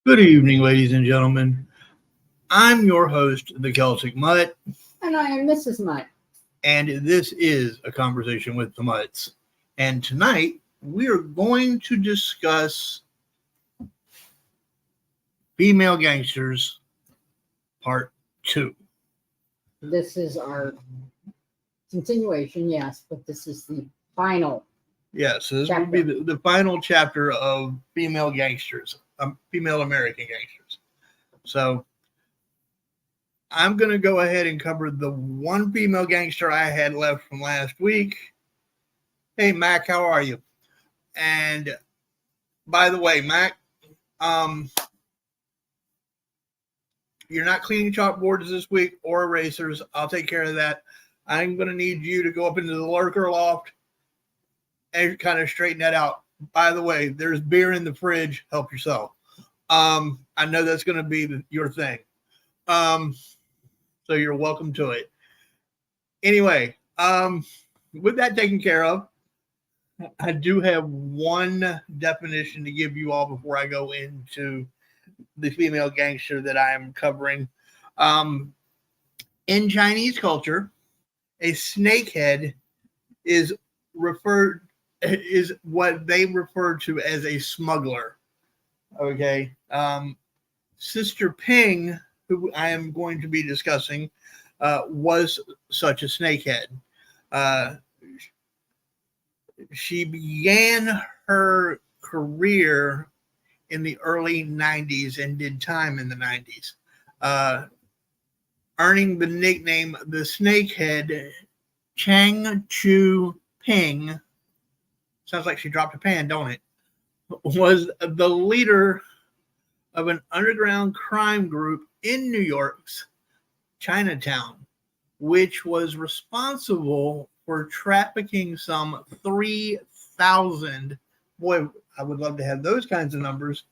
Good evening, ladies and gentlemen. I'm your host, the Celtic Mutt, And I am Mrs. Mutt. and this is a conversation with the Mutts. And tonight we are going to discuss Female Gangsters Part 2. This is our continuation, yes, but this is the final. Yeah, so this will be the final chapter of Female Gangsters, Female American Gangsters. So I'm going to go ahead and cover the one female gangster I had left from last week. Hey, Mac, how are you? And by the way, Mac, you're not cleaning chalkboards this week or erasers. I'll take care of that. I'm going to need you to go up into the lurker loft and kind of straighten that out. By the way, there's beer in the fridge. Help yourself. I know that's going to be your thing. So you're welcome to it. Anyway, with that taken care of, I do have one definition to give you all before I go into the female gangster that I am covering. In Chinese culture, a snakehead is what they refer to as a smuggler. Okay. Sister Ping, who I am going to be discussing, was such a snakehead. She began her career in the early 90s and did time in the 90s, earning the nickname the Snakehead. Chang Chu Ping, sounds like she dropped a pan, don't it? Was the leader of an underground crime group in New York's Chinatown, which was responsible for trafficking some 3,000. Boy, I would love to have those kinds of numbers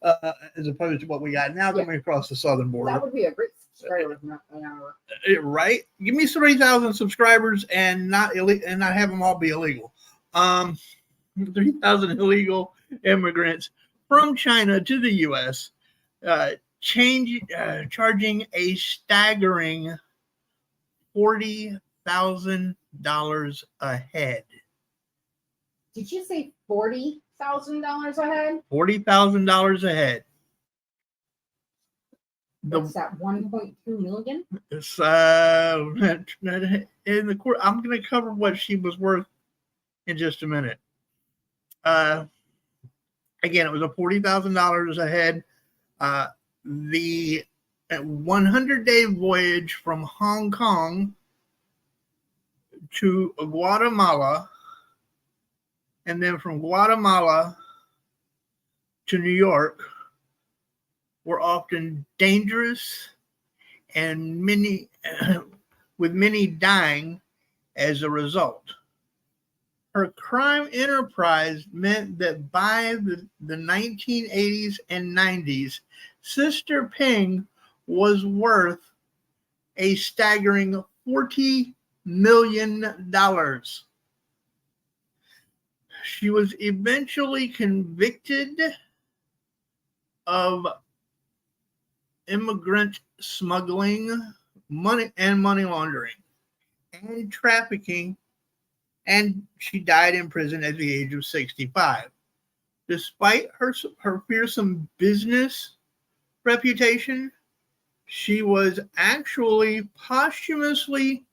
as opposed to what we got now coming across the southern border. That would be a great subscriber. Right? Give me 3,000 subscribers and not have them all be illegal. 3,000 illegal immigrants from China to the U.S. Charging a staggering $40,000 a head. Did you say $40,000 a head? $40,000 a head. What's that? 1.2 million. It's in the court. I'm going to cover what she was worth in just a minute. Again, it was a $40,000 a head. The 100-day voyage from Hong Kong to Guatemala, and then from Guatemala to New York, were often dangerous, and with many dying as a result. Her crime enterprise meant that by the 1980s and 90s, Sister Ping was worth a staggering $40 million. She was eventually convicted of immigrant smuggling, money laundering, and trafficking, and she died in prison at the age of 65. Despite her fearsome business reputation, she was actually posthumously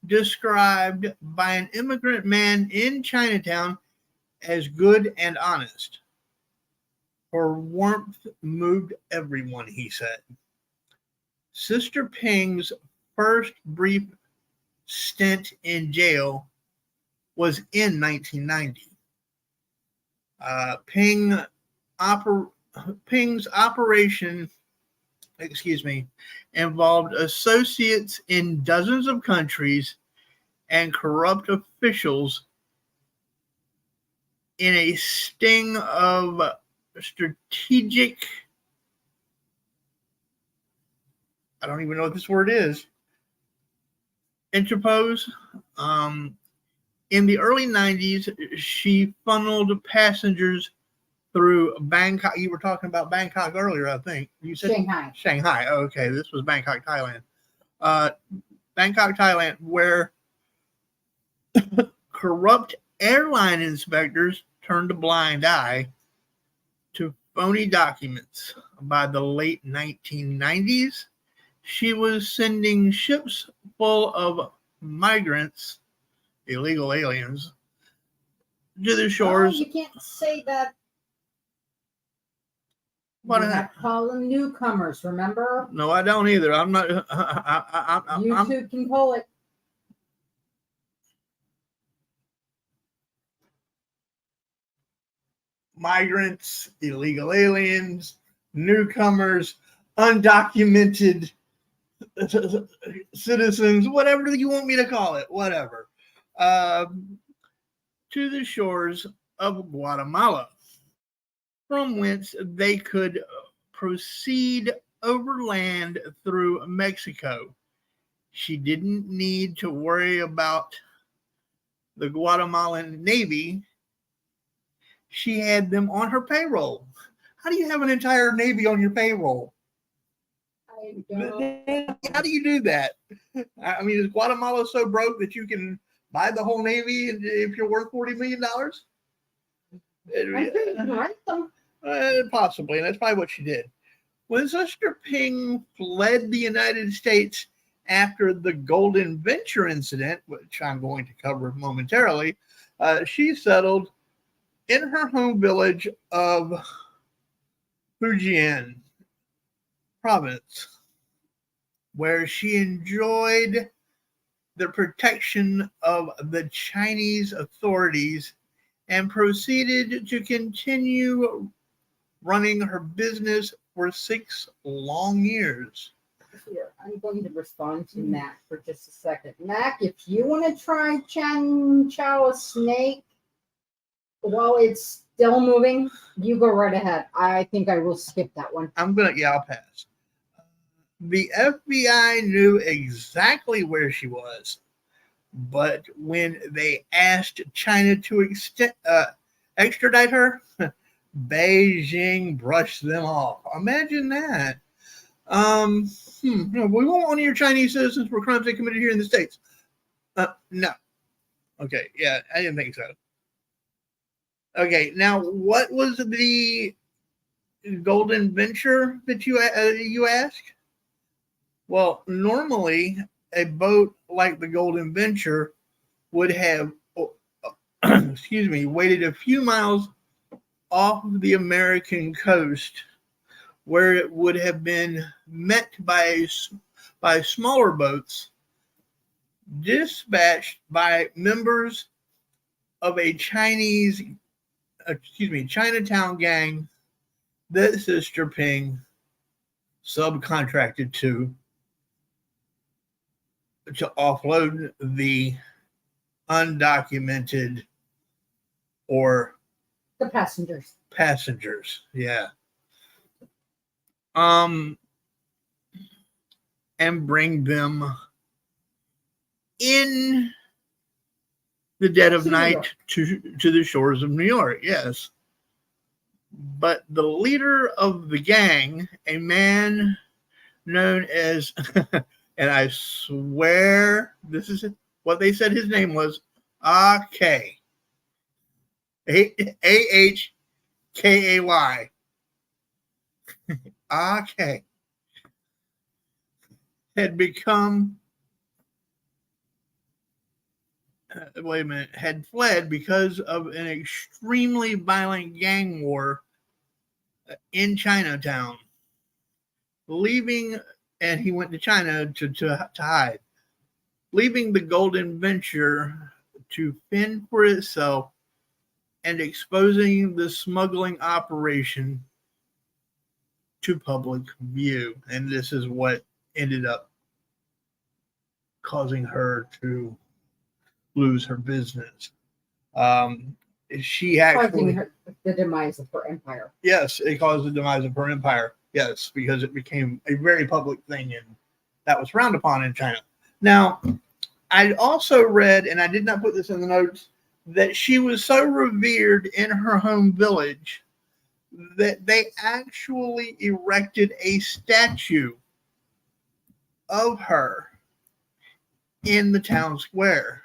described by an immigrant man in Chinatown as good and honest. Her warmth moved everyone, he said. Sister Ping's first brief stint in jail was in 1990. Ping's operation, involved associates in dozens of countries and corrupt officials in a sting of strategic, I don't even know what this word is, interpose. In the early 90s, she funneled passengers through Bangkok. You were talking about Bangkok earlier, I think. You said Shanghai. Shanghai. Okay, this was Bangkok, Thailand. Bangkok, Thailand, where corrupt airline inspectors turned a blind eye to phony documents. By the late 1990s, she was sending ships full of migrants, illegal aliens, to the shores. You can't say that. What? You have to call them newcomers, remember? No, I don't either. I'm not. You two can pull it. Migrants, illegal aliens, newcomers, undocumented citizens, whatever you want me to call it, whatever, to the shores of Guatemala, from whence they could proceed overland through Mexico. She didn't need to worry about the Guatemalan Navy. She had them on her payroll. How do you have an entire Navy on your payroll? I don't. How do you do that? I mean, is Guatemala so broke that you can buy the whole Navy if you're worth $40 million? Possibly, and that's probably what she did. When Sister Ping fled the United States after the Golden Venture incident, which I'm going to cover momentarily, she settled in her home village of Fujian province, where she enjoyed the protection of the Chinese authorities and proceeded to continue running her business for 6 long years. Here, I'm going to respond to Mac for just a second. Mac, if you want to try Chen Chao snake while it's still moving, you go right ahead. I think I will skip that one. I'll pass. The FBI knew exactly where she was, but when they asked China to extradite her, Beijing brushed them off. Imagine that. We want one of your Chinese citizens for crimes they committed here in the States. No. Okay, yeah, I didn't think so. Okay, now what was the Golden Venture that you asked? Well, normally a boat like the Golden Venture would have, waited a few miles off the American coast, where it would have been met by smaller boats dispatched by members of a Chinatown gang that Sister Ping subcontracted to offload the undocumented or the passengers. Yeah. And bring them in the dead of night to the shores of New York. Yes. But the leader of the gang, a man known as, and I swear this is what they said his name was, A-K. A-H-K-A-Y. A-K. Had become, wait a minute, had fled because of an extremely violent gang war in Chinatown. Leaving, and he went to China to hide. Leaving the golden venture to fend for itself and exposing the smuggling operation to public view. And this is what ended up causing her to lose her business. She actually, the demise of her empire. Yes, it caused the demise of her empire. Yes, because it became a very public thing, and that was frowned upon in China. Now, I also read, and I did not put this in the notes, that she was so revered in her home village that they actually erected a statue of her in the town square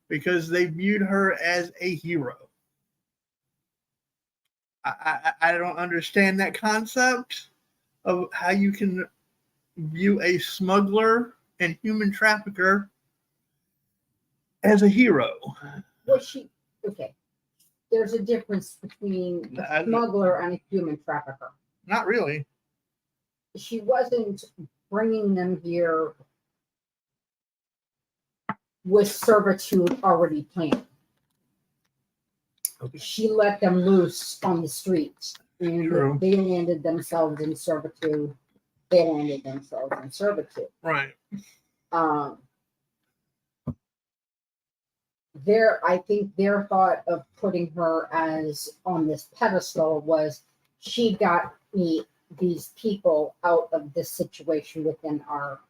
because they viewed her as a hero. I don't understand that concept of how you can view a smuggler and human trafficker as a hero. Well, okay. There's a difference between a smuggler and a human trafficker. Not really. She wasn't bringing them here with servitude already planned. Okay. She let them loose on the streets, and True. they landed themselves in servitude. Right. I think their thought of putting her as on this pedestal was she got me these people out of this situation within our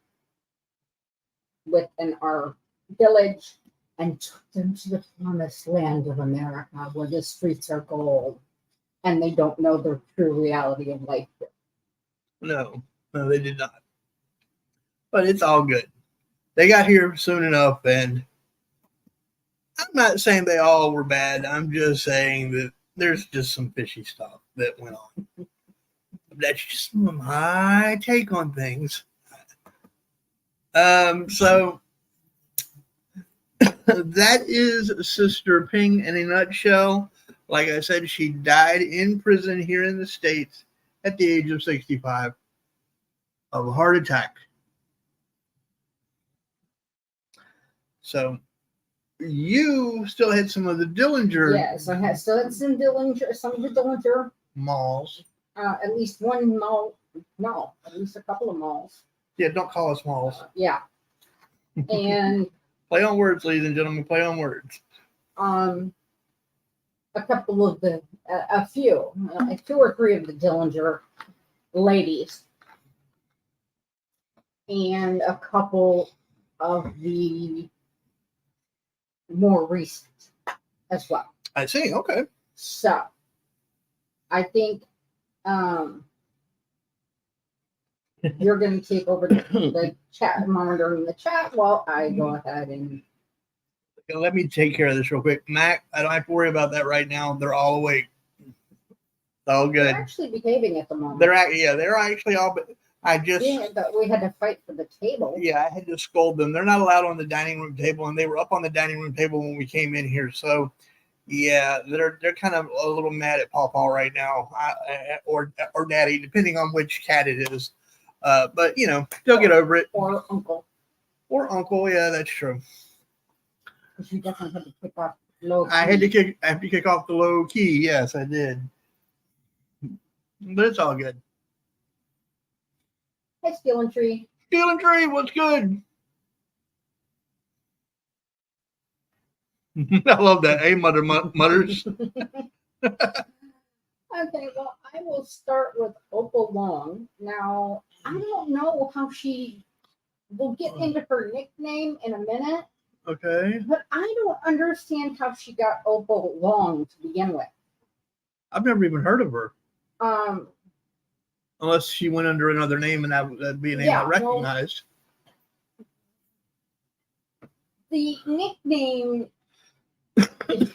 village and took them to the promised land of America where the streets are gold and they don't know the true reality of life. No, they did not. But it's all good. They got here soon enough, and I'm not saying they all were bad. I'm just saying that there's just some fishy stuff that went on. That's just my take on things. So that is Sister Ping in a nutshell. Like I said, she died in prison here in the States at the age of 65 of a heart attack. So you still had some of the Dillinger. Yes, I still had some of the Dillinger malls. At least one mall. No, at least a couple of malls. Yeah, don't call us malls. Yeah. And play on words, ladies and gentlemen. Play on words. A couple of a few, 2 or 3 of the Dillinger ladies, and a couple of the more recent as well. I see. Okay. So, I think you're going to take over the chat, monitoring the chat while I go ahead and. Let me take care of this real quick. Mac, I don't have to worry about that right now. They're all awake. All good. They're actually behaving at the moment. They're actually all. But we had to fight for the table. Yeah, I had to scold them. They're not allowed on the dining room table, and they were up on the dining room table when we came in here. So, yeah, they're kind of a little mad at Pawpaw right now, or Daddy, depending on which cat it is. But they'll get over it. Or Uncle. Yeah, that's true. Because you definitely had to kick off low key. I have to kick off the low key. Yes, I did. But it's all good. Hey, Stealing Tree. Stealing Tree, what's good? I love that. Hey, mutters. Okay, well, I will start with Opal Long. Now, I don't know how we'll get into her nickname in a minute. Okay. But I don't understand how she got Opal Long to begin with. I've never even heard of her. Unless she went under another name, and that'd be a name I recognized. the nickname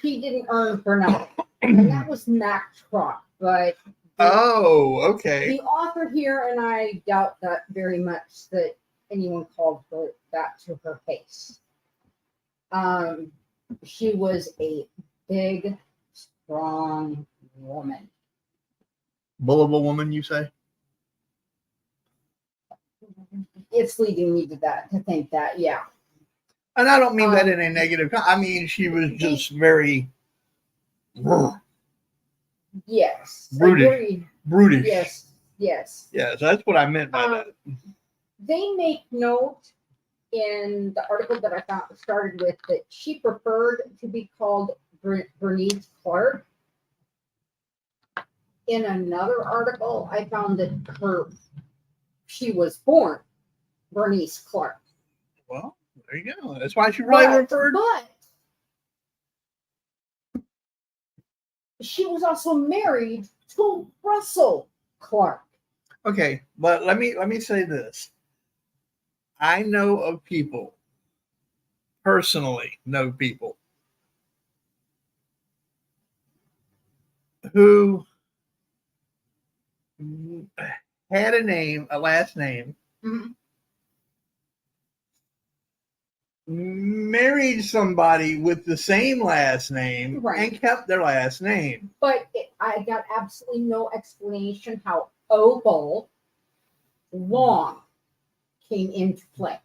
she didn't earn for nothing, and that was Mac Truck. But okay. the author here, and I doubt that very much that anyone called her that to her face. She was a big, strong woman. Bull of a woman, you say? It's leading me to think that, yeah. And I don't mean that in a negative. I mean, she was just very. Yes. Brutish. Brutish. Yes. Yes, that's what I meant by that. They make note in the article that I started with that she preferred to be called Bernice Clark. In another article, I found that she was born Bernice Clark. Well, there you go. That's why she really referred. But she was also married to Russell Clark. Okay, but let me say this. I know of people, personally know people, who had a last name, married somebody with the same last name, and kept their last name. But I got absolutely no explanation how Opal Long came into play,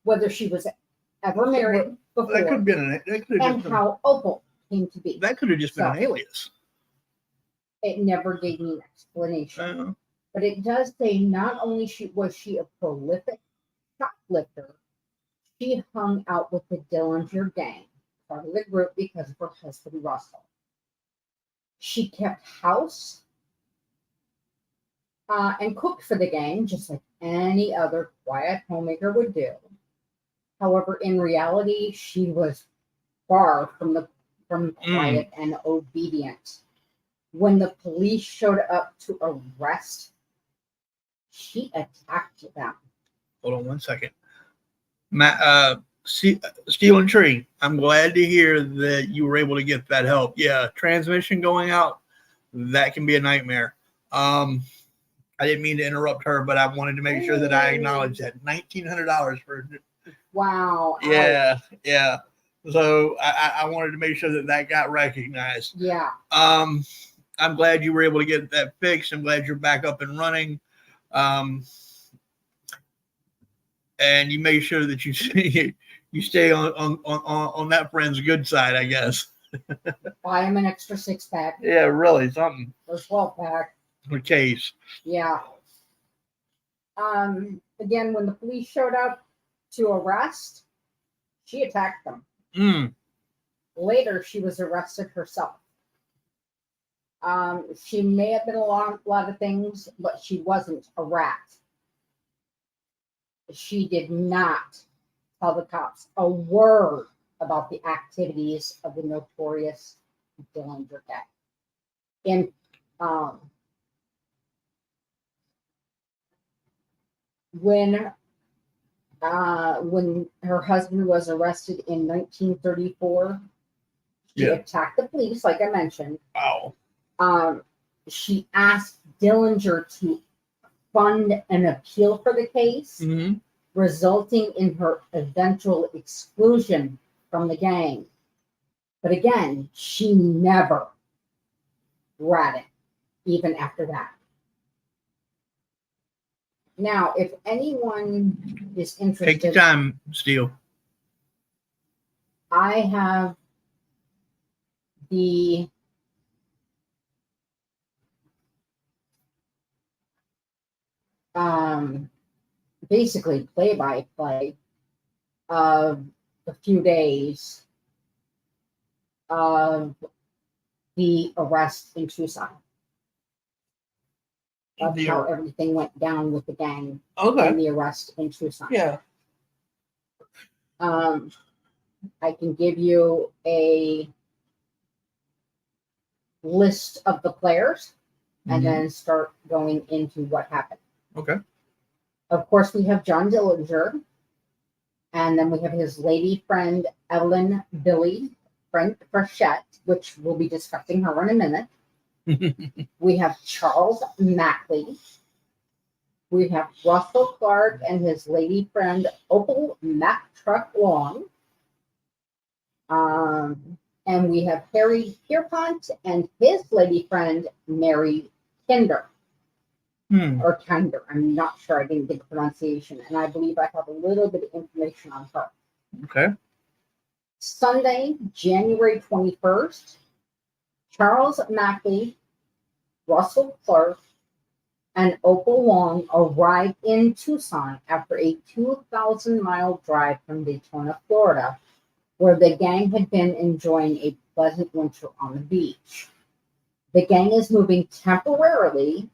whether she was ever married before, that could have been and how Opal came to be. That could have just been an alias. It never gave me an explanation. But it does say not only was she a prolific shoplifter, she hung out with the Dillinger gang, part of the group because of her husband Russell. She kept house and cooked for the gang, just like any other quiet homemaker would do. However, in reality, she was far from quiet and obedient. When the police showed up to arrest, she attacked them. Hold on one second. Steel and Tree, I'm glad to hear that you were able to get that help. Yeah, transmission going out, that can be a nightmare. I didn't mean to interrupt her, but I wanted to make sure that I acknowledged that $1,900 for. Wow. Yeah. So I wanted to make sure that got recognized. Yeah. I'm glad you were able to get that fixed. I'm glad you're back up and running. And you make sure that you stay on that friend's good side, I guess. Buy him an extra 6-pack. Yeah, really, something. Or 12-pack. A case. Yeah. Again, when the police showed up to arrest, she attacked them. Later, she was arrested herself. She may have been a lot of things, but she wasn't a rat. She did not tell the cops a word about the activities of the notorious Dillinger gang. When her husband was arrested in 1934, she attacked the police, like I mentioned. Wow. She asked Dillinger to fund an appeal for the case, resulting in her eventual exclusion from the gang. But again, she never ratted, even after that. Now, if anyone is interested, take your time, Steele. I have the basically play-by-play of the few days of the arrest in Tucson. Of how everything went down with the gang and the arrest in Tucson. Yeah. I can give you a list of the players and then start going into what happened. Okay. Of course, we have John Dillinger And then we have his lady friend, Evelyn Billy Frechette, which we'll be discussing her in a minute. We have Charles Mackley. We have Russell Clark and his lady friend, Opal Truck Long. And we have Harry Pierpont and his lady friend, Mary Kinder. Or Kinder. I'm not sure. I didn't get the pronunciation. And I believe I have a little bit of information on her. Okay. Sunday, January 21st, Charles Mackley, Russell Clark, and Opal Long arrived in Tucson after a 2,000-mile drive from Daytona, Florida, where the gang had been enjoying a pleasant winter on the beach. The gang is moving temporarily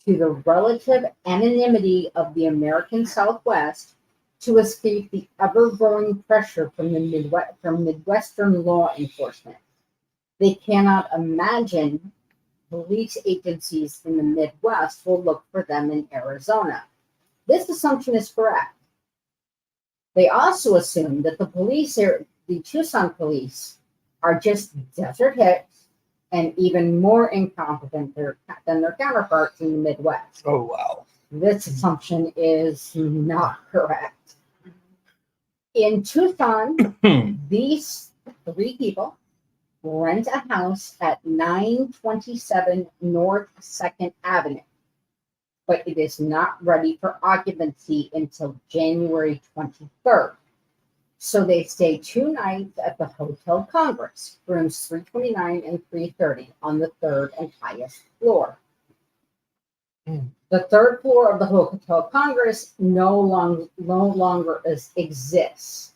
to the relative anonymity of the American Southwest to escape the ever-growing pressure from Midwestern law enforcement. They cannot imagine police agencies in the Midwest will look for them in Arizona. This assumption is correct. They also assume that the Tucson police are just desert hicks and even more incompetent than their counterparts in the Midwest. Oh, wow. This assumption is not correct. In Tucson, these three people rent a house at 927 North 2nd Avenue, but it is not ready for occupancy until January 23rd. So they stay 2 nights at the Hotel Congress, rooms 329 and 330 on the 3rd and highest floor. The 3rd floor of the Hotel Congress no longer exists.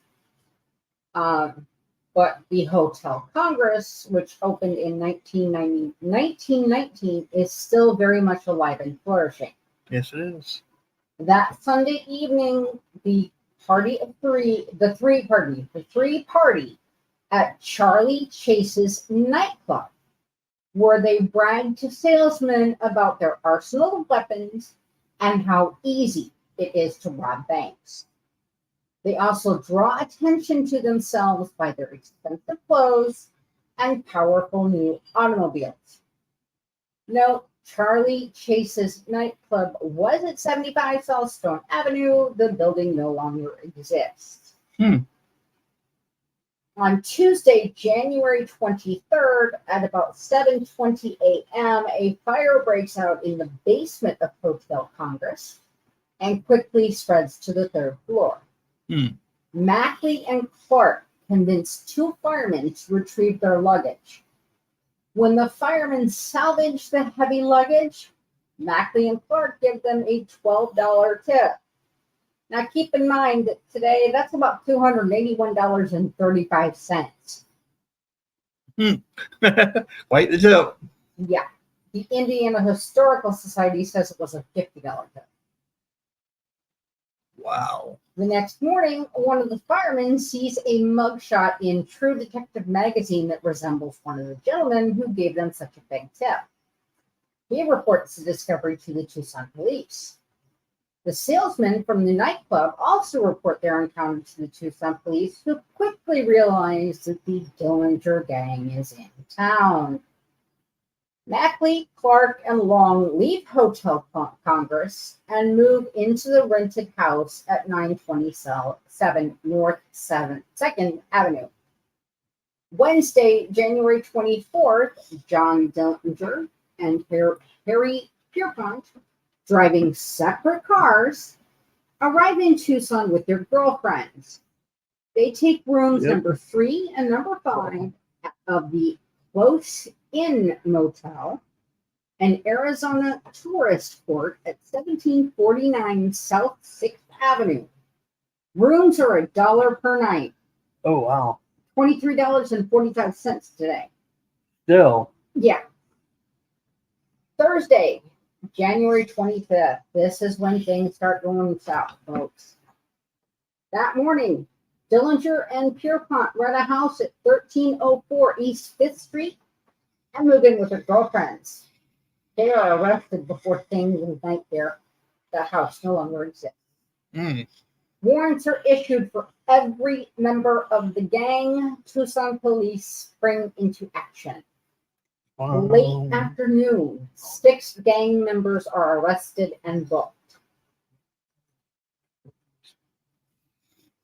But the Hotel Congress, which opened in 1919, is still very much alive and flourishing. Yes, it is. That Sunday evening, the three party at Charlie Chase's nightclub, where they bragged to salesmen about their arsenal of weapons and how easy it is to rob banks. They also draw attention to themselves by their expensive clothes and powerful new automobiles. Note, Charlie Chase's nightclub was at 75 South Stone Avenue. The building no longer exists. On Tuesday, January 23rd, at about 7:20 a.m., a fire breaks out in the basement of Hotel Congress and quickly spreads to the 3rd floor. Mackley and Clark convinced 2 firemen to retrieve their luggage. When the firemen salvage the heavy luggage, Mackley and Clark give them a $12 tip. Now keep in mind that today that's about $281.35. Quite the tip. Yeah. The Indiana Historical Society says it was a $50 tip. Wow. The next morning, one of the firemen sees a mugshot in True Detective magazine that resembles one of the gentlemen who gave them such a big tip. He reports the discovery to the Tucson police. The salesmen from the nightclub also report their encounter to the Tucson police, who quickly realize that the Dillinger gang is in town. Mackley, Clark, and Long leave Hotel Congress and move into the rented house at 927 North 2nd Avenue. Wednesday, January 24th, John Dillinger and Harry Pierpont, driving separate cars, arrive in Tucson with their girlfriends. They take rooms number 3 and number 5 of the Close Inn Motel, an Arizona tourist port at 1749 South 6th Avenue. Rooms are $1 per night. Oh, wow. $23.45 today. Still. Yeah. Thursday, January 25th. This is when things start going south, folks. That morning, Dillinger and Pierpont rent a house at 1304 East 5th Street and move in with their girlfriends. They are arrested before things ignite there. The house no longer exists. Warrants are issued for every member of the gang. Tucson police spring into action. Late afternoon, 6 gang members are arrested and booked.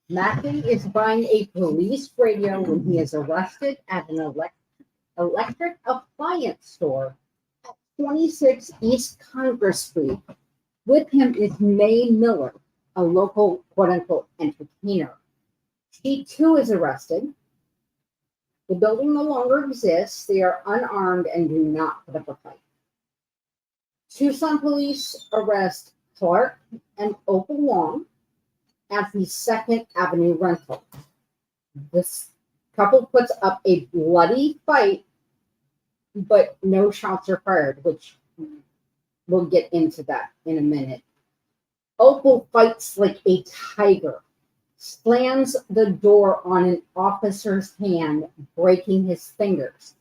Mackey is buying a police radio when he is arrested at an electric appliance store at 26 East Congress Street. With him is May Miller, a local quote-unquote entertainer. She too is arrested. The building no longer exists. They are unarmed and do not put up a fight. Tucson police arrest Clark and Opal Long at the 2nd Avenue rental. This couple puts up a bloody fight, but no shots are fired, which we'll get into that in a minute. Opal fights like a tiger, slams the door on an officer's hand, breaking his fingers.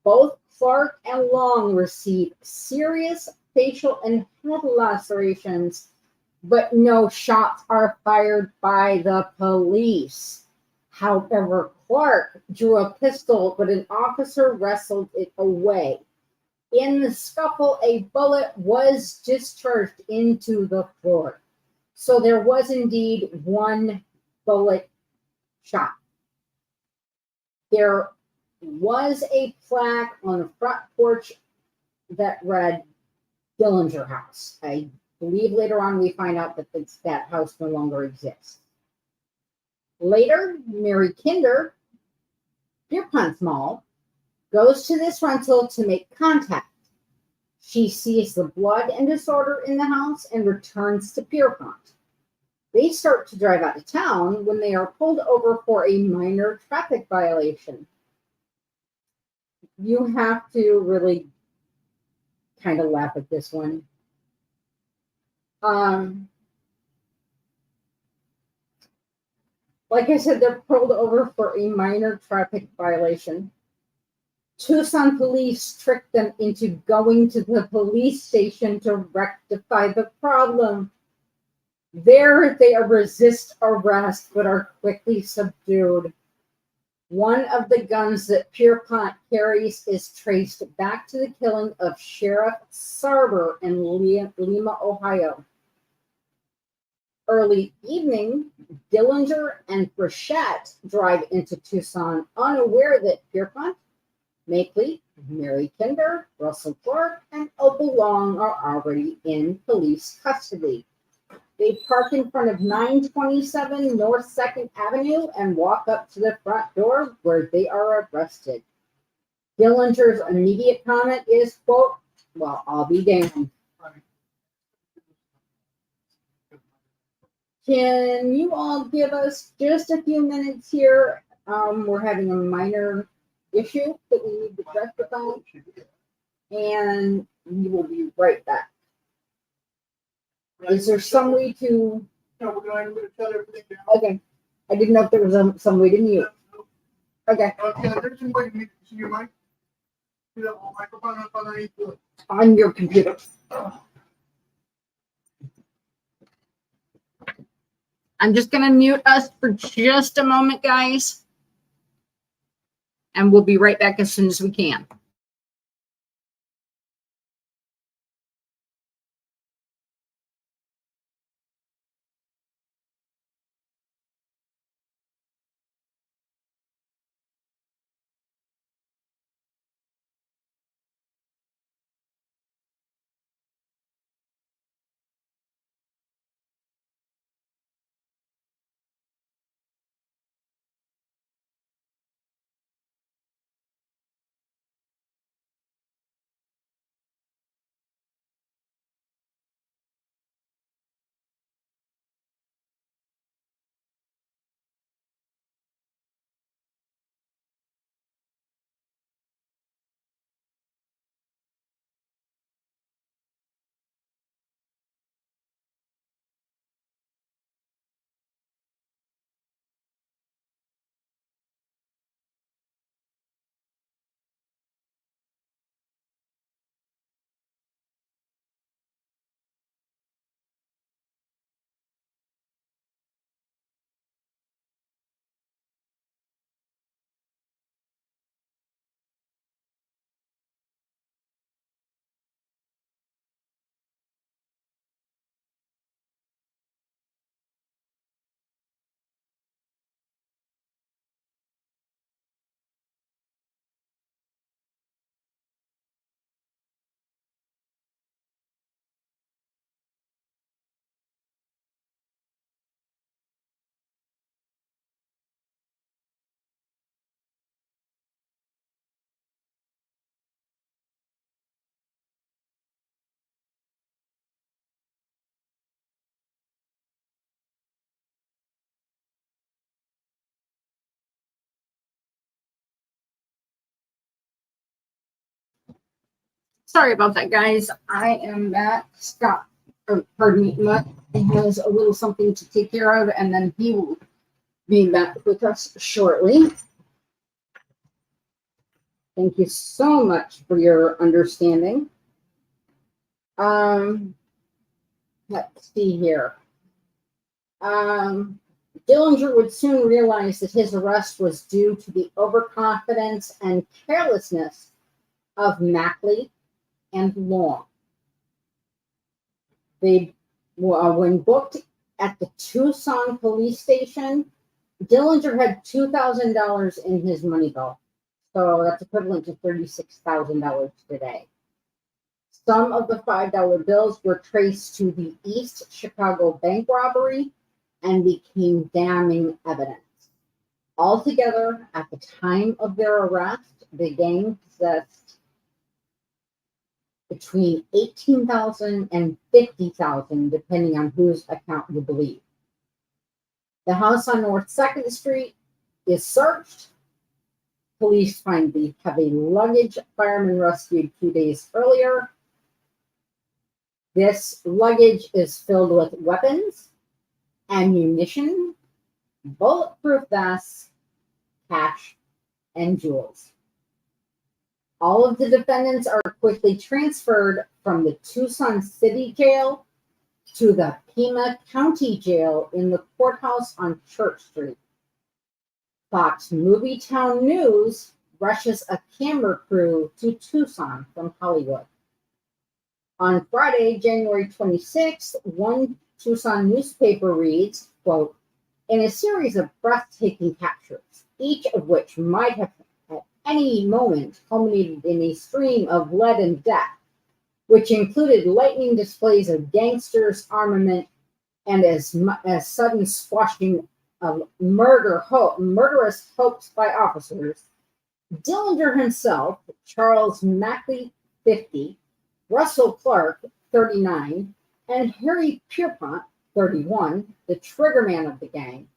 Both Clark and Long receive serious facial and head lacerations, but no shots are fired by the police. However, Clark drew a pistol, but an officer wrestled it away. In the scuffle, a bullet was discharged into the floor. So there was indeed one bullet shot. There was a plaque on the front porch that read Dillinger House. I believe later on we find out that that house no longer exists. Later, Mary Kinder, Pierpont's Mall, goes to this rental to make contact. She sees the blood and disorder in the house and returns to Pierpont. They start to drive out of town when they are pulled over for a minor traffic violation. You have to really kind of laugh at this one. Like I said, they're pulled over for a minor traffic violation. Tucson police tricked them into going to the police station to rectify the problem. There, they resist arrest but are quickly subdued. One of the guns that Pierpont carries is traced back to the killing of Sheriff Sarber in Lima, Ohio. Early evening, Dillinger and Frechette drive into Tucson, unaware that Pierpont, Makeley, Mary Kinder, Russell Clark, and Opal Long are already in police custody. They park in front of 927 North 2nd Avenue and walk up to the front door where they are arrested. Dillinger's immediate comment is, quote, "Well, I'll be damned." Can you all give us just a few minutes here? We're having a minor issue that we need to rectify, and we will be right back. Is there some way to? No, we're going to shut everything down. Okay, I didn't know if there was some way to mute. Okay. Yeah, there's some way to mute. See your mic? See that little microphone up underneath the. On your computer. I'm just going to mute us for just a moment, guys. And we'll be right back as soon as we can. Sorry about that, guys. I am back. Scott, pardon me, Mutt has a little something to take care of, and then he will be back with us shortly. Thank you so much for your understanding. Let's see here. Dillinger would soon realize that his arrest was due to the overconfidence and carelessness of Mackley and Long. When booked at the Tucson police station, Dillinger had $2,000 in his money belt. So that's equivalent to $36,000 today. Some of the $5 bills were traced to the East Chicago bank robbery and became damning evidence. Altogether, at the time of their arrest, the gang possessed between $18,000 and $50,000, depending on whose account you believe. The house on North 2nd Street is searched. Police find the heavy luggage firemen rescued 2 days earlier. This luggage is filled with weapons, ammunition, bulletproof vests, cash, and jewels. All of the defendants are quickly transferred from the Tucson City Jail to the Pima County Jail in the courthouse on Church Street. Fox Movietown News rushes a camera crew to Tucson from Hollywood. On Friday, January 26th, one Tucson newspaper reads, quote, "In a series of breathtaking captures, each of which might have at any moment culminated in a stream of lead and death, which included lightning displays of gangsters' armament and as sudden squashing of murderous hopes by officers, Dillinger himself, Charles Mackley, 50, Russell Clark, 39, and Harry Pierpont, 31, the triggerman of the gang,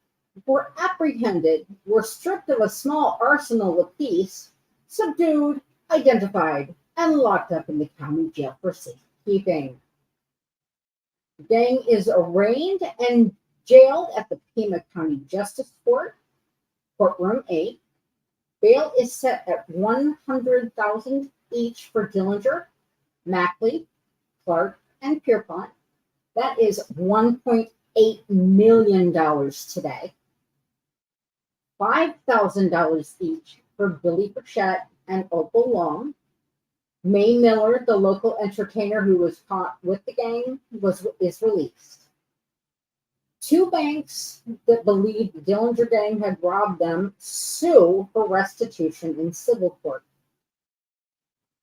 were apprehended, were stripped of a small arsenal apiece, subdued, identified, and locked up in the county jail for safekeeping. The gang is arraigned and jailed at the Pima County Justice Court, Courtroom 8. Bail is set at $100,000 each for Dillinger, Mackley, Clark, and Pierpont. That is $1.8 million today. $5,000 each for Billy Burchett and Opal Long. May Miller, the local entertainer who was caught with the gang, is released. Two banks that believed the Dillinger gang had robbed them sue for restitution in civil court.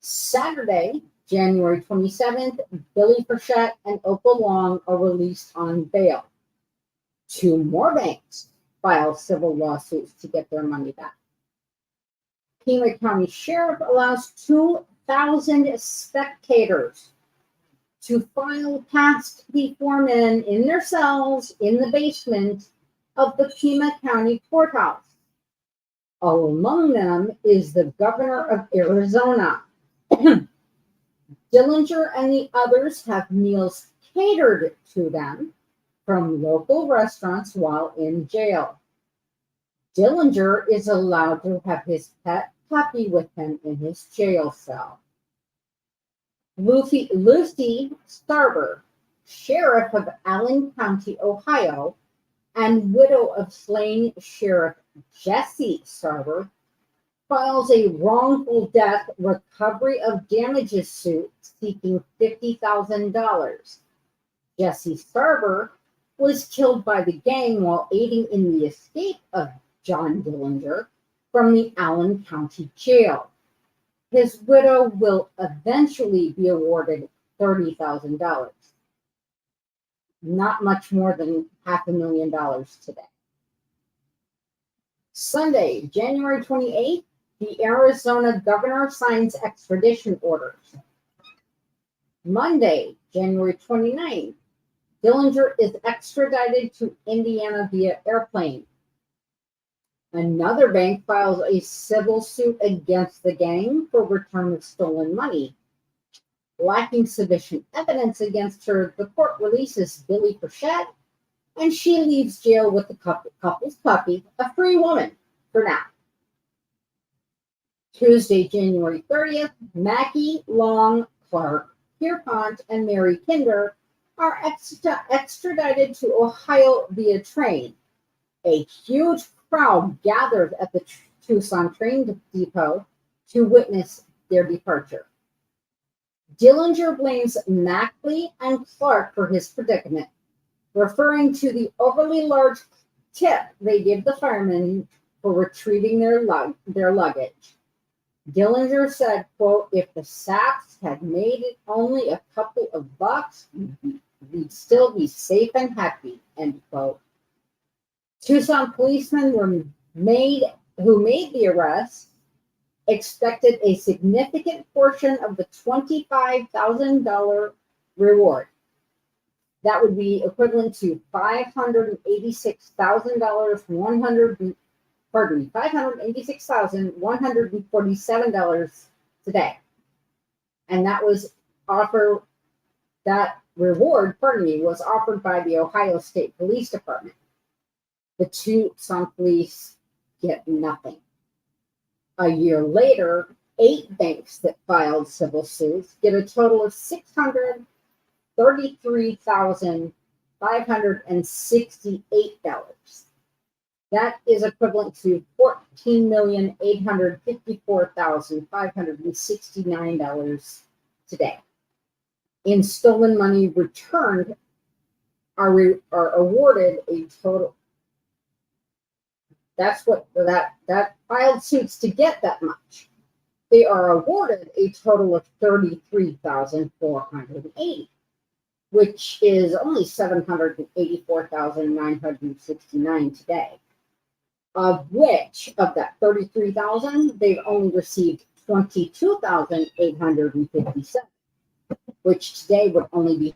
Saturday, January 27th, Billy Burchett and Opal Long are released on bail. Two more banks file civil lawsuits to get their money back. Pima County Sheriff allows 2,000 spectators to file past the foremen in their cells in the basement of the Pima County Courthouse. Among them is the governor of Arizona. Dillinger and the others have meals catered to them from local restaurants while in jail. Dillinger is allowed to have his pet puppy with him in his jail cell. Lucy Starber, sheriff of Allen County, Ohio, and widow of slain Sheriff Jesse Starber, files a wrongful death recovery of damages suit seeking $50,000. Jesse Starber was killed by the gang while aiding in the escape of John Dillinger from the Allen County Jail. His widow will eventually be awarded $30,000. Not much more than $500,000 today. Sunday, January 28th, the Arizona governor signs extradition orders. Monday, January 29th, Dillinger is extradited to Indiana via airplane. Another bank files a civil suit against the gang for return of stolen money. Lacking sufficient evidence against her, the court releases Billy Frechette, and she leaves jail with the couple's puppy, a free woman, for now. Tuesday, January 30th, Mackie, Long, Clark, Pierpont, and Mary Kinder are extradited to Ohio via train. A huge crowd gathered at the Tucson train depot to witness their departure. Dillinger blames Mackley and Clark for his predicament, referring to the overly large tip they give the firemen for retrieving their luggage. Dillinger said, quote, "If the saps had made it only a couple of bucks, we'd still be safe and happy," end quote. Tucson policemen who made the arrest expected a significant portion of the $25,000 reward. That would be equivalent to $586,147 today. And that reward, was offered by the Ohio State Police Department. The Tucson police get nothing. A year later, 8 banks that filed civil suits get a total of $633,568. That is equivalent to $14,854,569 today. In stolen money returned, are awarded a total. That's what that filed suits to get that much. They are awarded a total of $33,480, which is only $784,969 today. Of that 33,000, they've only received 22,857, which today would only be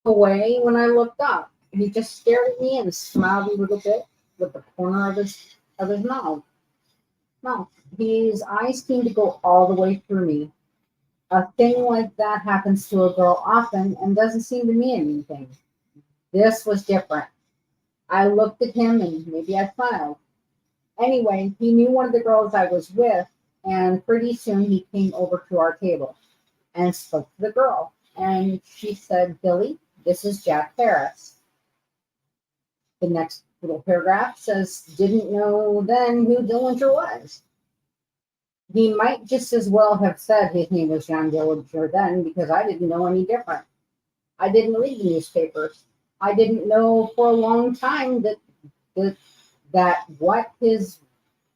away when I looked up. He just stared at me and smiled a little bit with the corner of his mouth. No, his eyes seemed to go all the way through me. A thing like that happens to a girl often and doesn't seem to mean anything. This was different. I looked at him and maybe I smiled. Anyway, he knew one of the girls I was with, and pretty soon he came over to our table and spoke to the girl. And she said, "Billy, this is Jack Harris." The next little paragraph says, "Didn't know then who Dillinger was." He might just as well have said his name was John Dillinger then, because I didn't know any different. I didn't read the newspapers. I didn't know for a long time that what his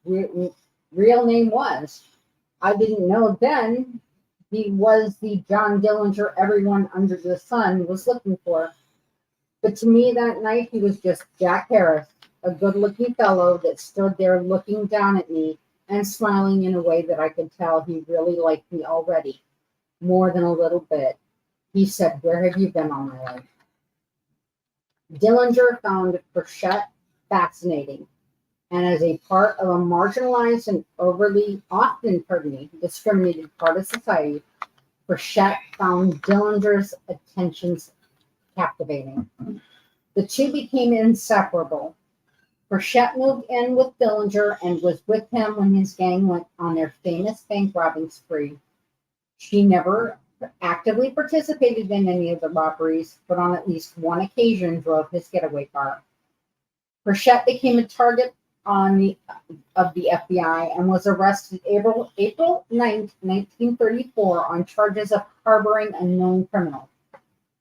real name was. I didn't know then he was the John Dillinger everyone under the sun was looking for. But to me that night he was just Jack Harris, a good-looking fellow that stood there looking down at me and smiling in a way that I could tell he really liked me already, more than a little bit. He said, "Where have you been all my life?" Dillinger found Frechette fascinating, and as a part of a marginalized and often discriminated part of society, Frechette found Dillinger's attentions captivating. The two became inseparable. Frechette moved in with Dillinger and was with him when his gang went on their famous bank robbing spree. She never actively participated in any of the robberies, but on at least one occasion drove his getaway car. Frechette became a target of the FBI and was arrested April 9th, 1934 on charges of harboring a known criminal.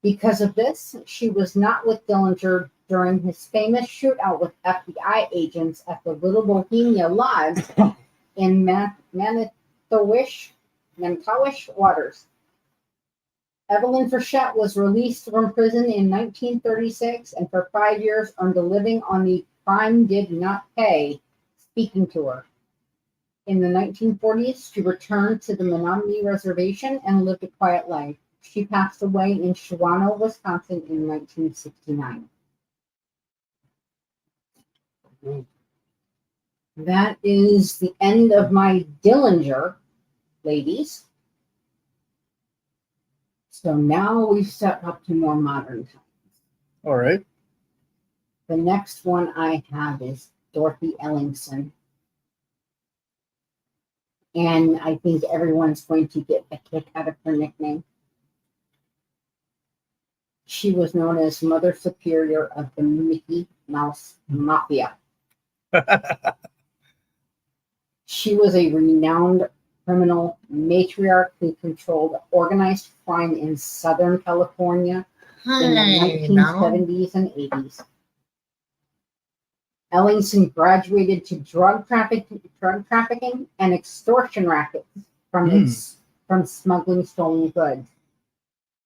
Because of this, she was not with Dillinger during his famous shootout with FBI agents at the Little Bohemia Lodge in Manitowish waters. Evelyn Frechette was released from prison in 1936 and for 5 years earned a living on the crime did not pay speaking tour. In the 1940s, she returned to the Menominee Reservation and lived a quiet life. She passed away in Shawano, Wisconsin in 1969. That is the end of my Dillinger, ladies. So now we've stepped up to more modern times. All right. The next one I have is Dorothy Ellingson. And I think everyone's going to get a kick out of her nickname. She was known as Mother Superior of the Mickey Mouse Mafia. She was a renowned criminal matriarch who controlled organized crime in Southern California in the 1970s and 80s. Ellingson graduated to drug trafficking and extortion rackets from smuggling stolen goods.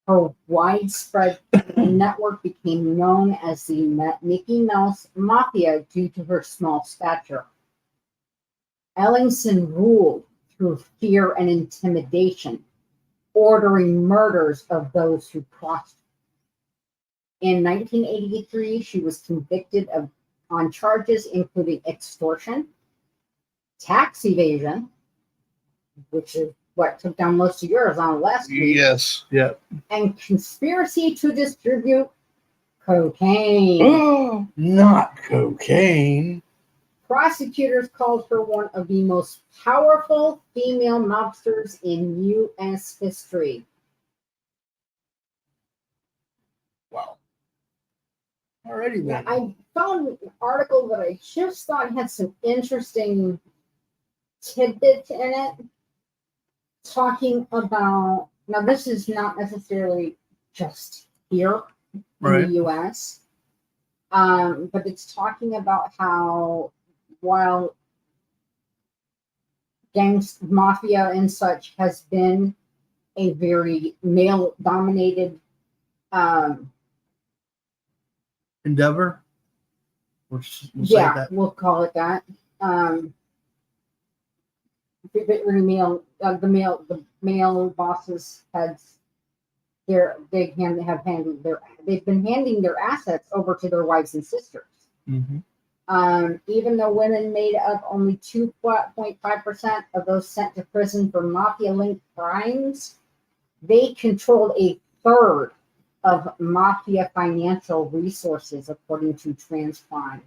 Her widespread network became known as the Mickey Mouse Mafia due to her small stature. Ellingson ruled through fear and intimidation, ordering murders of those who crossed. In 1983, she was convicted on charges including extortion, tax evasion, which is what took down most of yours on last week. Yes. Yep. And conspiracy to distribute cocaine. Oh, not cocaine. Prosecutors called her one of the most powerful female mobsters in U.S. history. Wow. Alrighty then. I found an article that I just thought had some interesting tidbits in it, talking about, now this is not necessarily just here in the U.S., but it's talking about how while mafia and such has been a very male-dominated endeavor. We'll call it that. The male bosses, heads, they've been handing their assets over to their wives and sisters. Even though women made up only 2.5% of those sent to prison for mafia-linked crimes, they controlled a third of mafia financial resources, according to Transcrime.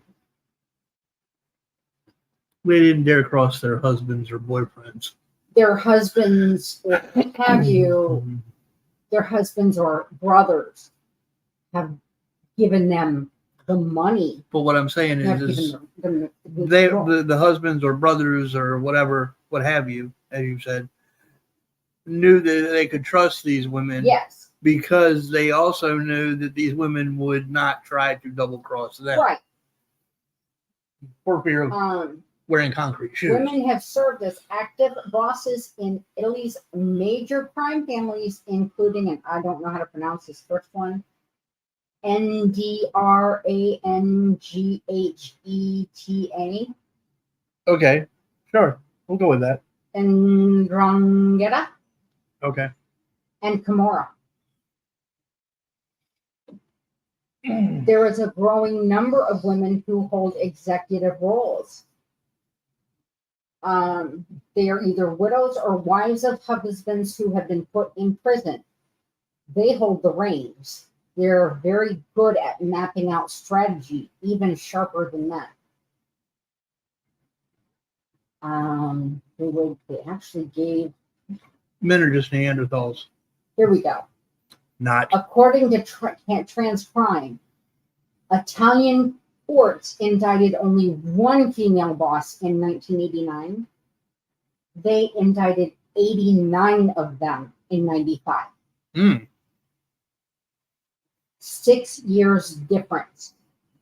They didn't dare cross their husbands or boyfriends. Their husbands, or have you, their husbands or brothers have given them the money. But what I'm saying is the husbands or brothers or whatever, what have you, as you said, knew that they could trust these women. Yes. Because they also knew that these women would not try to double cross them. Right. For fear of wearing concrete shoes. Women have served as active bosses in Italy's major crime families, including, and I don't know how to pronounce this first one, Ndrangheta. Okay, sure. We'll go with that. Ndrangheta. Okay. And Camorra. There is a growing number of women who hold executive roles. They are either widows or wives of husbands who have been put in prison. They hold the reins. They're very good at mapping out strategy, even sharper than that. They actually gave. Men are just Neanderthals. Here we go. Not. According to Transcrime, Italian courts indicted only one female boss in 1989. They indicted 89 of them in 95. 6 years difference.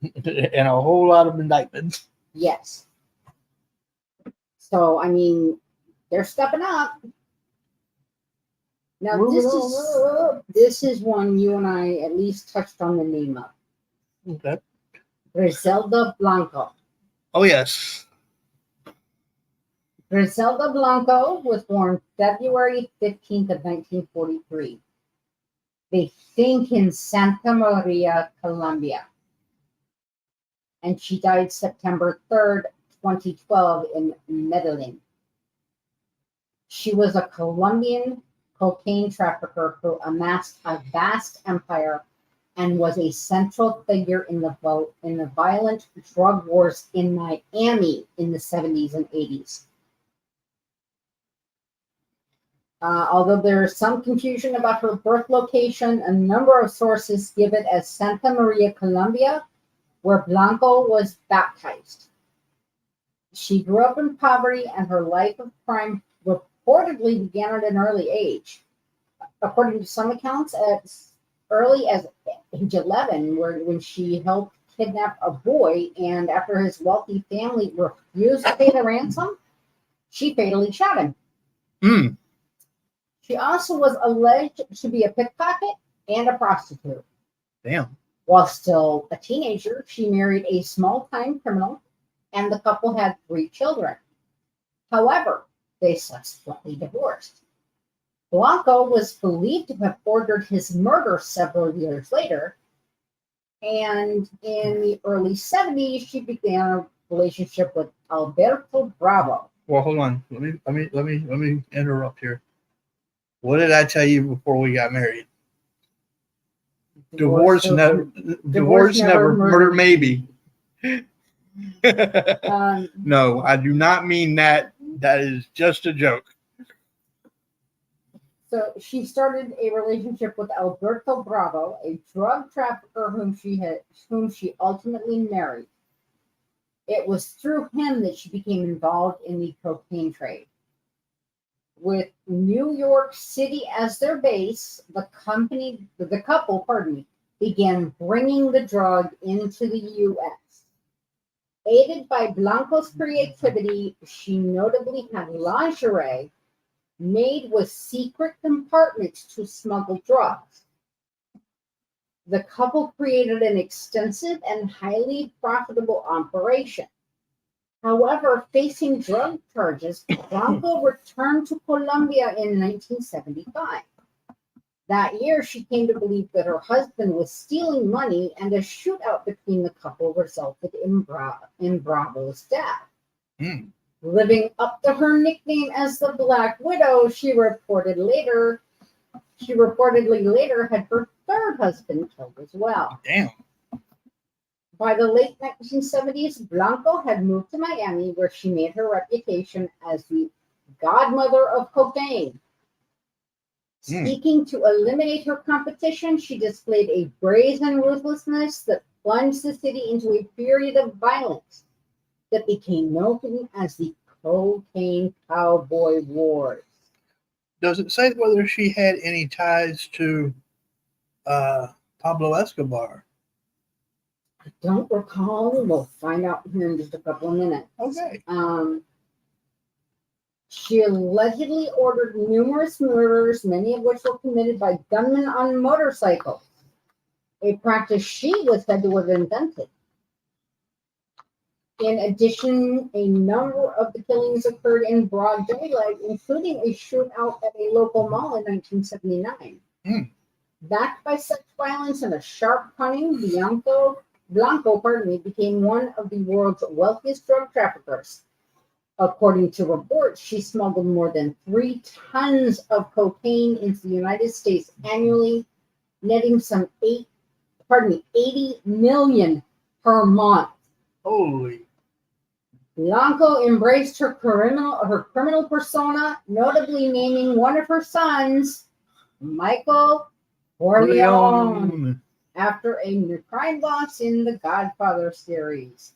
And a whole lot of indictments. Yes. So, I mean, they're stepping up. Now, this is one you and I at least touched on the name of. Okay. Griselda Blanco. Oh, yes. Griselda Blanco was born February 15th of 1943. They think in Santa Maria, Colombia. And she died September 3rd, 2012 in Medellin. She was a Colombian cocaine trafficker who amassed a vast empire and was a central figure in the violent drug wars in Miami in the 70s and 80s. Although there is some confusion about her birth location, a number of sources give it as Santa Maria, Colombia, where Blanco was baptized. She grew up in poverty, and her life of crime reportedly began at an early age. According to some accounts, as early as age 11, when she helped kidnap a boy, and after his wealthy family refused to pay the ransom, she fatally shot him. She also was alleged to be a pickpocket and a prostitute. Damn. While still a teenager, she married a small-time criminal, and the couple had 3 children. However, they subsequently divorced. Blanco was believed to have ordered his murder several years later, and in the early 70s, she began a relationship with Alberto Bravo. Well, hold on. Let me interrupt here. What did I tell you before we got married? Divorce never, murder maybe. No, I do not mean that. That is just a joke. So she started a relationship with Alberto Bravo, a drug trafficker whom she ultimately married. It was through him that she became involved in the cocaine trade. With New York City as their base, the couple, began bringing the drug into the U.S. Aided by Blanco's creativity, she notably had lingerie made with secret compartments to smuggle drugs. The couple created an extensive and highly profitable operation. However, facing drug charges, Blanco returned to Colombia in 1975. That year, she came to believe that her husband was stealing money, and a shootout between the couple resulted in Bravo's death. Hmm. Living up to her nickname as the Black Widow, she reportedly later had her third husband killed as well. Damn. By the late 1970s, Blanco had moved to Miami, where she made her reputation as the godmother of cocaine. Seeking to eliminate her competition, she displayed a brazen ruthlessness that plunged the city into a period of violence that became known as the Cocaine Cowboy Wars. Does it say whether she had any ties to Pablo Escobar? I don't recall. We'll find out here in just a couple of minutes. Okay. She allegedly ordered numerous murders, many of which were committed by gunmen on motorcycles, a practice she was said to have invented. In addition, a number of the killings occurred in broad daylight, including a shootout at a local mall in 1979. Backed by such violence and a sharp cunning, Blanco became one of the world's wealthiest drug traffickers. According to reports, she smuggled more than 3 tons of cocaine into the United States annually, netting some 80 million per month. Holy. Blanco embraced her criminal persona, notably naming one of her sons Michael Corleone after a new crime boss in the Godfather series.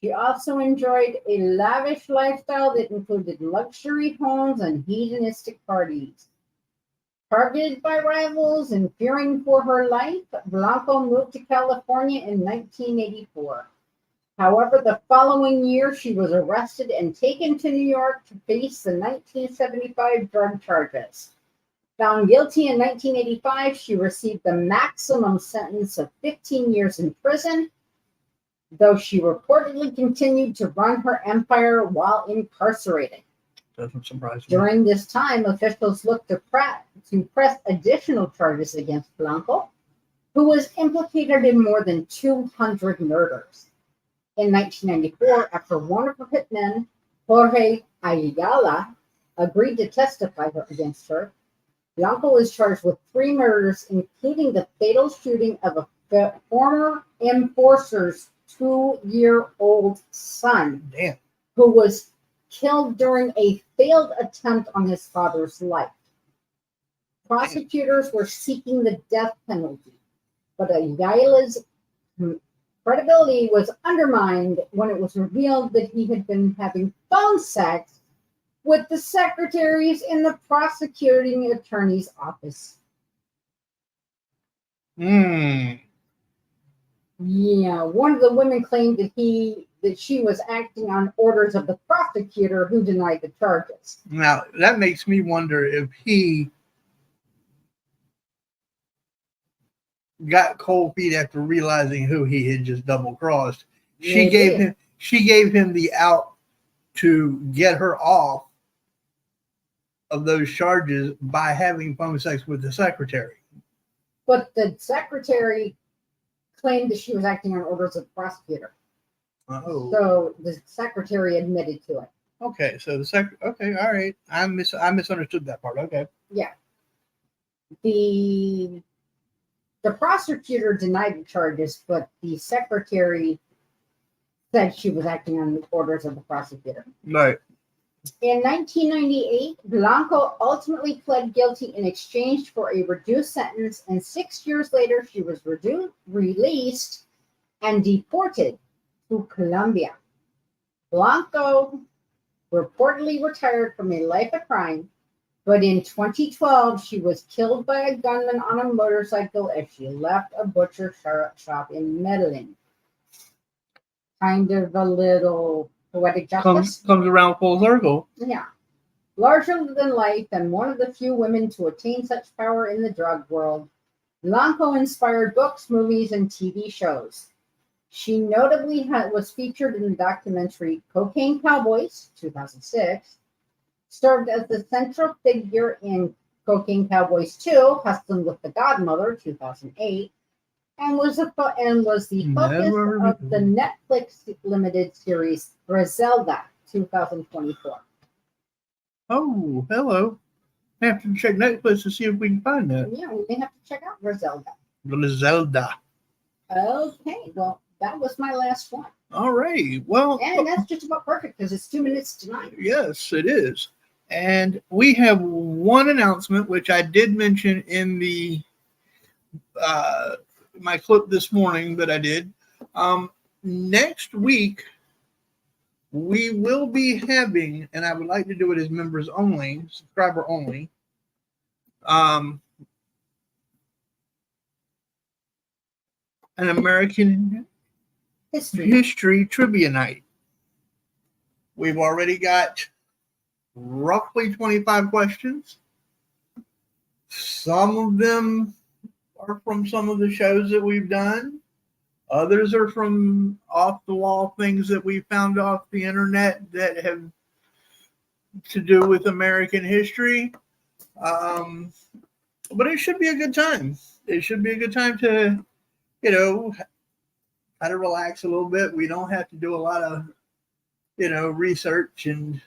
She also enjoyed a lavish lifestyle that included luxury homes and hedonistic parties. Targeted by rivals and fearing for her life, Blanco moved to California in 1984. However, the following year, she was arrested and taken to New York to face the 1975 drug charges. Found guilty in 1985, she received the maximum sentence of 15 years in prison, though she reportedly continued to run her empire while incarcerated. Doesn't surprise me. During this time, officials looked to press additional charges against Blanco, who was implicated in more than 200 murders. In 1994, after one of her hitmen, Jorge Ayala, agreed to testify against her, Blanco was charged with 3 murders, including the fatal shooting of a former enforcer's 2-year-old son, who was killed during a failed attempt on his father's life. Prosecutors were seeking the death penalty, but Ayala's credibility was undermined when it was revealed that he had been having phone sex with the secretaries in the prosecuting attorney's office. Yeah, one of the women claimed that she was acting on orders of the prosecutor, who denied the charges. Now, that makes me wonder if he got cold feet after realizing who he had just double crossed. She gave him the out to get her off of those charges by having phone sex with the secretary. But the secretary claimed that she was acting on orders of the prosecutor. Oh. So the secretary admitted to it. Okay, so okay, all right. I misunderstood that part. Okay. Yeah. The prosecutor denied the charges, but the secretary said she was acting on the orders of the prosecutor. Right. In 1998, Blanco ultimately pled guilty in exchange for a reduced sentence, and 6 years later, she was released and deported to Colombia. Blanco reportedly retired from a life of crime, but in 2012, she was killed by a gunman on a motorcycle as she left a butcher shop in Medellin. Kind of a little poetic justice. Comes around full circle. Yeah. Larger than life and one of the few women to attain such power in the drug world, Blanco inspired books, movies, and TV shows. She notably was featured in the documentary Cocaine Cowboys, 2006, served as the central figure in Cocaine Cowboys 2, Hustling with the Godmother, 2008, and was the focus of the Netflix limited series Griselda, 2024. Oh, hello. I have to check Netflix to see if we can find that. Yeah, we may have to check out Griselda. Griselda. Okay, well, that was my last one. All right. Well, and that's just about perfect because it's 2 minutes to 9. Yes, it is. And we have one announcement, which I did mention in the my clip this morning that I did. Next week, we will be having, and I would like to do it as members only, subscriber only. An American History Trivia Night. We've already got roughly 25 questions. Some of them are from some of the shows that we've done. Others are from off the wall things that we found off the internet that have to do with American history. But it should be a good time. It should be a good time to, try to relax a little bit. We don't have to do a lot of, research. And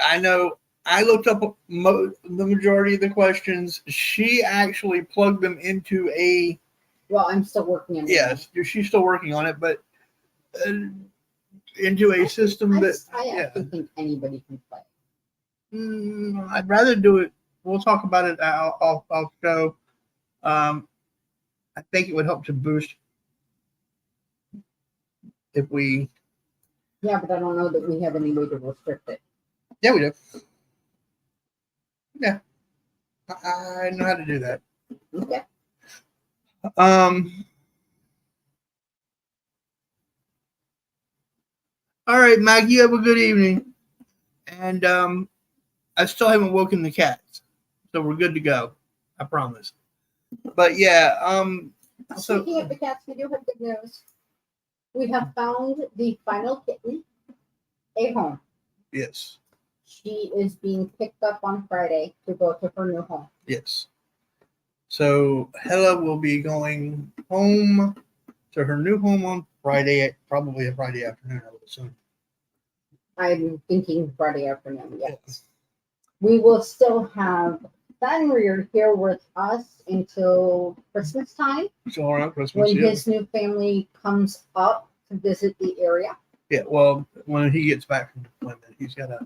I know I looked up the majority of the questions. She actually plugged them into a. Well, I'm still working on it. Yes, she's still working on it, but into a system that I actually think anybody can play. I'd rather do it. We'll talk about it off show. I think it would help to boost if we. Yeah, but I don't know that we have any way to restrict it. Yeah, we do. Yeah, I know how to do that. Okay. All right, Mag, you have a good evening. And I still haven't woken the cats, so we're good to go. I promise. But yeah, Speaking of the cats, we do have good news. We have found the final kitten a home. Yes. She is being picked up on Friday to go to her new home. Yes. So Hella will be going home to her new home on Friday, probably a Friday afternoon, I would assume. I'm thinking Friday afternoon, yes. We will still have Fenrir here with us until Christmas time. So around Christmas, when his new family comes up to visit the area. Yeah, well, when he gets back from deployment, he's got a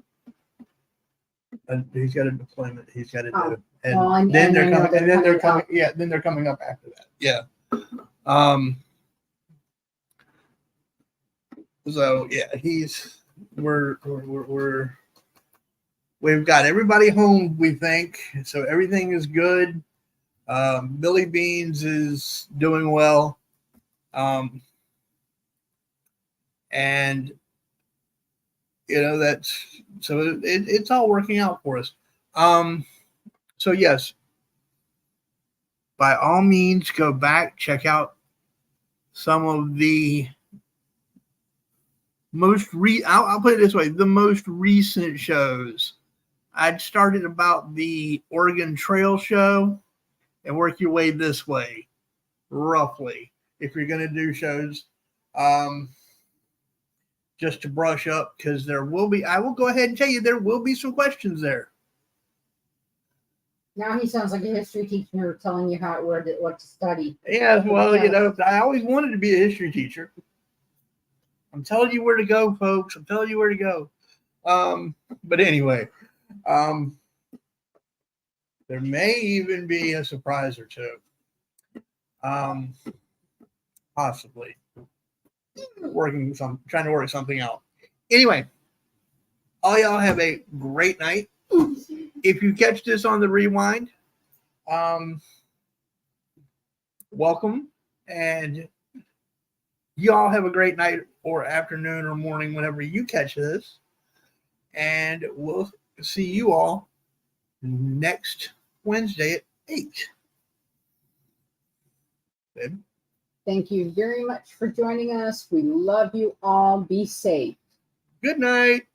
deployment he's got to do, and then they're coming. Yeah, then they're coming up after that. Yeah. So yeah, we've got everybody home, we think. So everything is good. Billy Beans is doing well. And it's all working out for us. So yes, by all means, go back, check out some of the I'll put it this way, the most recent shows. I'd started about the Oregon Trail show and work your way this way, roughly, if you're going to do shows. Just to brush up, because I will go ahead and tell you, there will be some questions there. Now he sounds like a history teacher telling you what to study. Yeah, well, I always wanted to be a history teacher. I'm telling you where to go, folks. I'm telling you where to go. But anyway, there may even be a surprise or two. Possibly. Trying to work something out. Anyway, all y'all have a great night. If you catch this on the rewind, welcome, and y'all have a great night or afternoon or morning whenever you catch this, and we'll see you all next Wednesday at 8. Babe. Thank you very much for joining us. We love you all. Be safe. Good night.